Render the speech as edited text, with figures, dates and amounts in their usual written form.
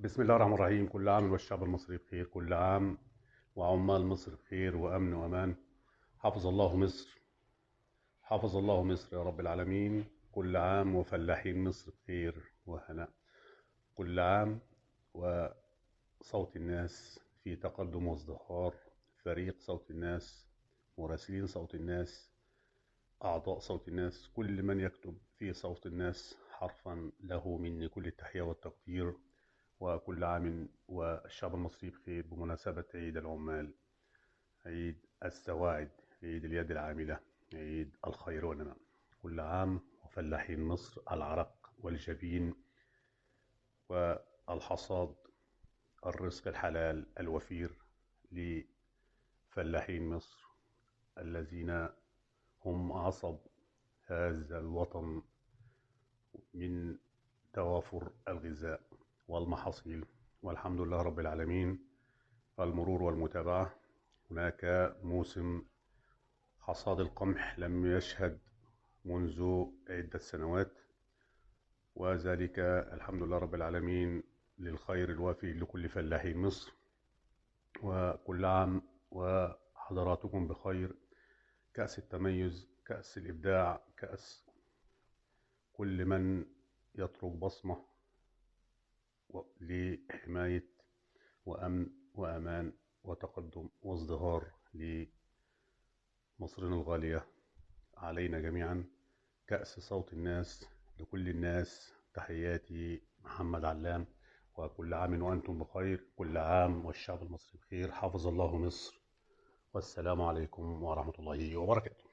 بسم الله الرحمن الرحيم. كل عام والشعب المصري بخير، كل عام وعمال مصر بخير وأمن وأمان. حفظ الله مصر، حفظ الله مصر يا رب العالمين. كل عام وفلاحين مصر بخير وهناء. كل عام وصوت الناس في تقدم وازدهار. فريق صوت الناس، مراسلين صوت الناس، أعضاء صوت الناس، كل من يكتب في صوت الناس حرفا له مني كل التحية والتقدير. وكل عام والشعب المصري بخير بمناسبة عيد العمال، عيد السواعد، عيد اليد العاملة، عيد الخير والنماء. كل عام وفلاحين مصر العرق والجبين والحصاد، الرزق الحلال الوفير لفلاحين مصر الذين هم عصب هذا الوطن من توافر الغذاء والمحاصيل. والحمد لله رب العالمين. المرور والمتابعة. هناك موسم حصاد القمح لم يشهد منذ عدة سنوات، وذلك الحمد لله رب العالمين للخير الوافي لكل فلاحي مصر. وكل عام وحضراتكم بخير. كأس التميز، كأس الإبداع، كأس كل من يترك بصمة لحماية وأمن وأمان وتقدم وازدهار لمصرنا الغالية علينا جميعا. كأس صوت الناس لكل الناس. تحياتي محمد علام. وكل عام وأنتم بخير، كل عام والشعب المصري بخير. حفظ الله مصر، والسلام عليكم ورحمة الله وبركاته.